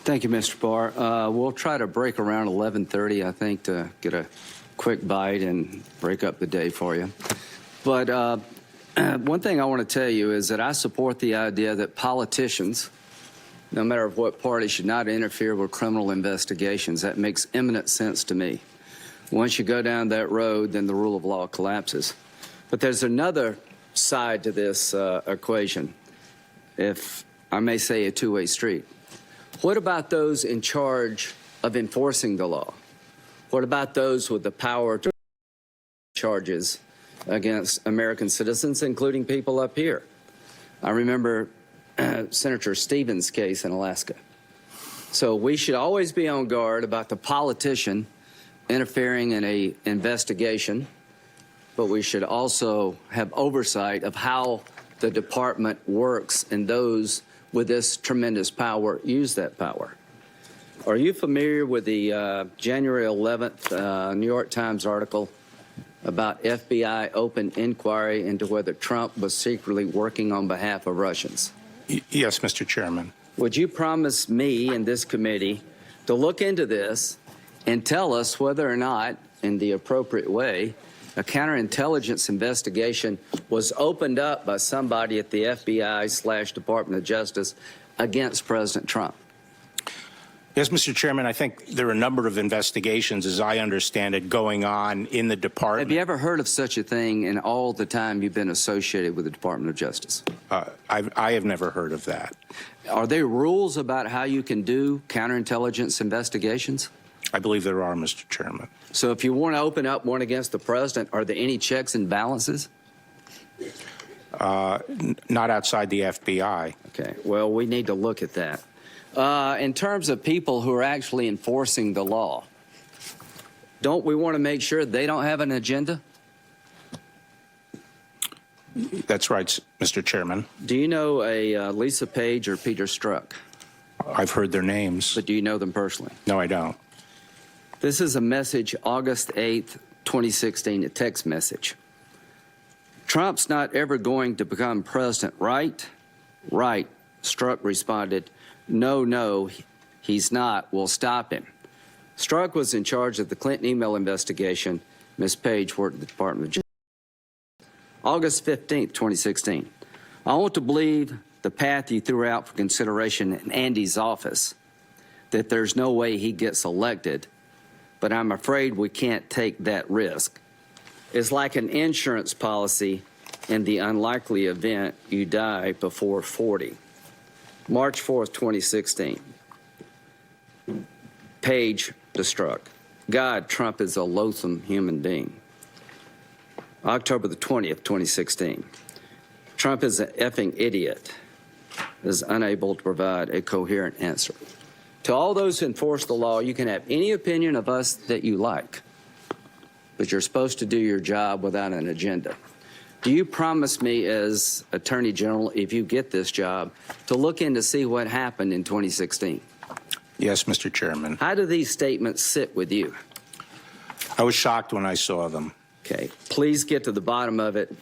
Thank you, Mr. Barr. We'll try to break around 11:30, I think, to get a quick bite and break up the day for you. But one thing I want to tell you is that I support the idea that politicians, no matter what party, should not interfere with criminal investigations. That makes eminent sense to me. Once you go down that road, then the rule of law collapses. But there's another side to this equation, if I may say a two-way street. What about those in charge of enforcing the law? What about those with the power to charges against American citizens, including people up here? I remember Senator Stevens' case in Alaska. So we should always be on guard about the politician interfering in an investigation, but we should also have oversight of how the department works and those with this tremendous power use that power. Are you familiar with the January 11th New York Times article about FBI open inquiry into whether Trump was secretly working on behalf of Russians? Yes, Mr. Chairman. Would you promise me and this committee to look into this and tell us whether or not, in the appropriate way, a counterintelligence investigation was opened up by somebody at the FBI/Department of Justice against President Trump? Yes, Mr. Chairman, I think there are a number of investigations, as I understand it, going on in the department. Have you ever heard of such a thing in all the time you've been associated with the Department of Justice? I have never heard of that. Are there rules about how you can do counterintelligence investigations? I believe there are, Mr. Chairman. So if you want to open up one against the president, are there any checks and balances? Not outside the FBI. Okay, well, we need to look at that. In terms of people who are actually enforcing the law, don't we want to make sure they don't have an agenda? That's right, Mr. Chairman. Do you know a Lisa Page or Peter Strzok? I've heard their names. But do you know them personally? No, I don't. This is a message, August 8th, 2016, a text message. Trump's not ever going to become president, right? Right, Strzok responded. No, he's not. We'll stop him. Strzok was in charge of the Clinton email investigation. Ms. Page worked at the Department of Justice. August 15th, 2016. I want to believe the path you threw out for consideration in Andy's office, that there's no way he gets elected, but I'm afraid we can't take that risk. It's like an insurance policy in the unlikely event you die before 40. March 4th, 2016. Page to Strzok. God, Trump is a loathsome human being. October the 20th, 2016. Trump is an effing idiot, is unable to provide a coherent answer. To all those who enforce the law, you can have any opinion of us that you like, but you're supposed to do your job without an agenda. Do you promise me as Attorney General, if you get this job, to look in to see what happened in 2016? Yes, Mr. Chairman. How do these statements sit with you? I was shocked when I saw them. Okay, please get to the bottom of it.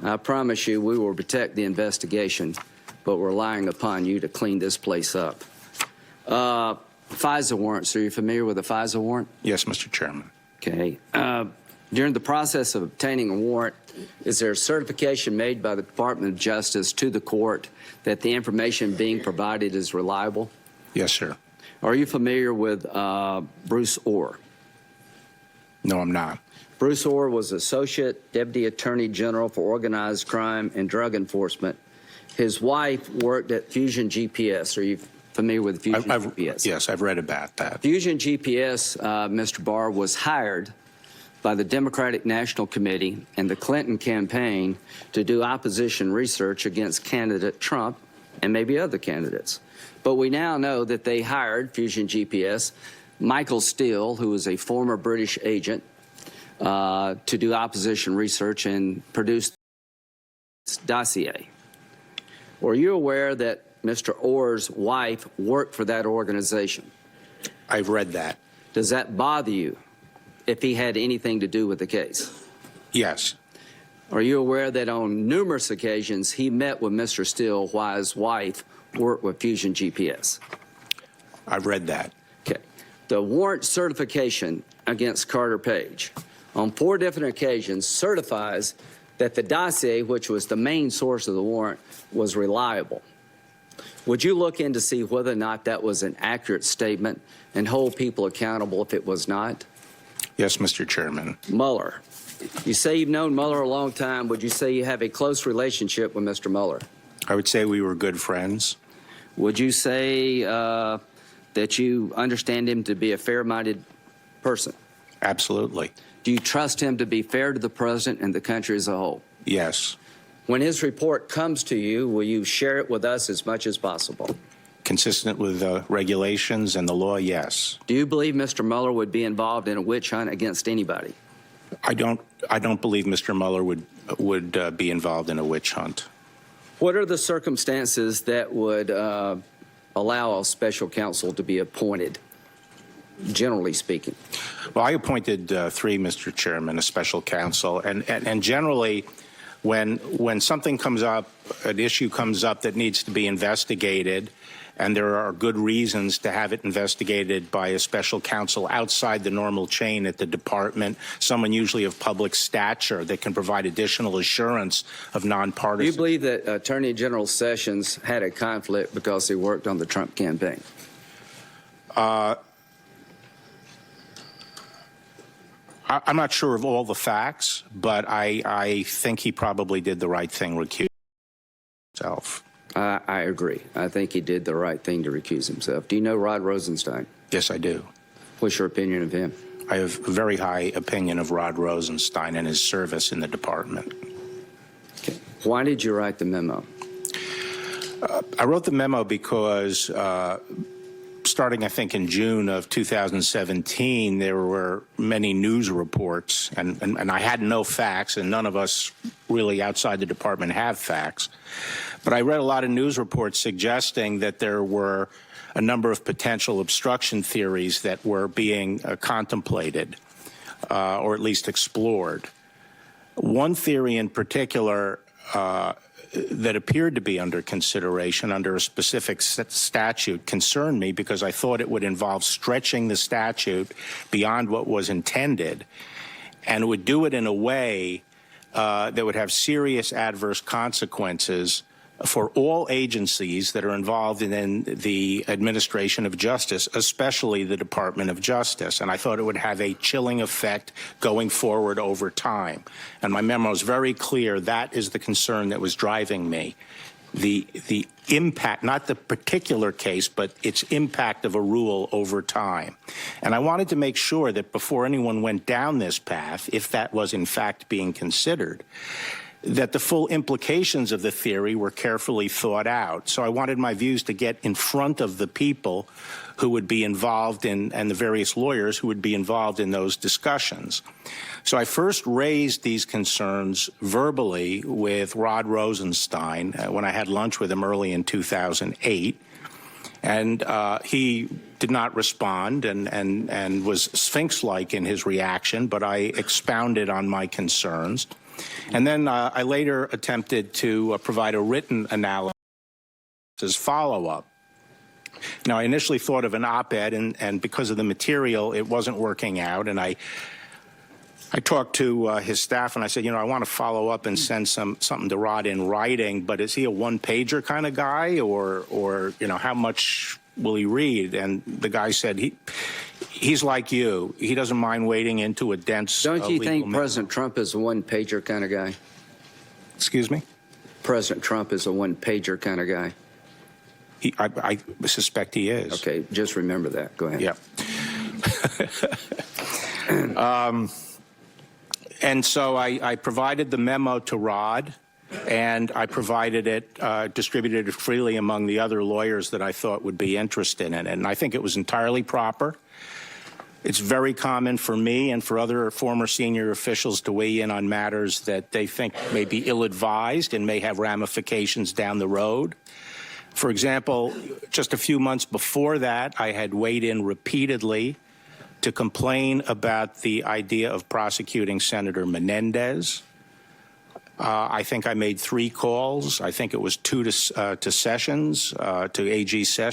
I promise you we will protect the investigation, but we're relying upon you to clean this place up. FISA warrants, are you familiar with a FISA warrant? Yes, Mr. Chairman. Okay. During the process of obtaining a warrant, is there a certification made by the Department of Justice to the court that the information being provided is reliable? Yes, sir. Are you familiar with Bruce Ohr? No, I'm not. Bruce Ohr was Associate Deputy Attorney General for Organized Crime and Drug Enforcement. His wife worked at Fusion GPS. Are you familiar with Fusion GPS? Yes, I've read about that. Fusion GPS, Mr. Barr, was hired by the Democratic National Committee and the Clinton campaign to do opposition research against candidate Trump and maybe other candidates. But we now know that they hired Fusion GPS, Michael Steele, who is a former British agent, to do opposition research and produce this dossier. Were you aware that Mr. Ohr's wife worked for that organization? I've read that. Does that bother you if he had anything to do with the case? Yes. Are you aware that on numerous occasions he met with Mr. Steele while his wife work with Fusion GPS. I've read that. Okay. The warrant certification against Carter Page on 4 different occasions certifies that the dossier, which was the main source of the warrant, was reliable. Would you look in to see whether or not that was an accurate statement and hold people accountable if it was not? Yes, Mr. Chairman. Mueller. You say you've known Mueller a long time. Would you say you have a close relationship with Mr. Mueller? I would say we were good friends. Would you say that you understand him to be a fair-minded person? Absolutely. Do you trust him to be fair to the president and the country as a whole? Yes. When his report comes to you, will you share it with us as much as possible? Consistent with regulations and the law, yes. Do you believe Mr. Mueller would be involved in a witch hunt against anybody? I don't believe Mr. Mueller would be involved in a witch hunt. What are the circumstances that would allow a special counsel to be appointed, generally speaking? Well, I appointed 3, Mr. Chairman, a special counsel, and generally, when something comes up, an issue comes up that needs to be investigated, and there are good reasons to have it investigated by a special counsel outside the normal chain at the department, someone usually of public stature that can provide additional assurance of nonpartisan. Do you believe that Attorney General Sessions had a conflict because he worked on the Trump campaign? I'm not sure of all the facts, but I think he probably did the right thing, recusing himself. I agree. I think he did the right thing to recuse himself. Do you know Rod Rosenstein? Yes, I do. What's your opinion of him? I have a very high opinion of Rod Rosenstein and his service in the department. Okay. Why did you write the memo? I wrote the memo because starting, I think, in June of 2017, there were many news reports, and I had no facts, and none of us really outside the department have facts. But I read a lot of news reports suggesting that there were a number of potential obstruction theories that were being contemplated, or at least explored. One theory in particular that appeared to be under consideration under a specific statute concerned me because I thought it would involve stretching the statute beyond what was intended, and would do it in a way that would have serious adverse consequences for all agencies that are involved in the administration of justice, especially the Department of Justice. And I thought it would have a chilling effect going forward over time. And my memo is very clear. That is the concern that was driving me. The impact, not the particular case, but its impact of a rule over time. And I wanted to make sure that before anyone went down this path, if that was in fact being considered, that the full implications of the theory were carefully thought out. So I wanted my views to get in front of the people who would be involved in, and the various lawyers who would be involved in those discussions. So I first raised these concerns verbally with Rod Rosenstein when I had lunch with him early in 2008. And he did not respond and was Sphinx-like in his reaction, but I expounded on my concerns. And then I later attempted to provide a written analysis as follow-up. Now, I initially thought of an op-ed, and because of the material, it wasn't working out. And I talked to his staff, and I said, you know, I want to follow up and send something to Rod in writing, but is he a one-pager kind of guy, or you know, how much will he read? And the guy said he's like you. He doesn't mind wading into a dense Don't you think memo. President Trump is a one-pager kind of guy? Excuse me? President Trump is a one-pager kind of guy. I suspect he is. Okay, just remember that. Go ahead. Yeah. And so I provided the memo to Rod, and I provided it, distributed it freely among the other lawyers that I thought would be interested in it. And I think it was entirely proper. It's very common for me and for other former senior officials to weigh in on matters that they think may be ill-advised and may have ramifications down the road. For example, just a few months before that, I had weighed in repeatedly to complain about the idea of prosecuting Senator Menendez. I think I made 3 calls. I think it was 2 to Sessions, to AG Sessions.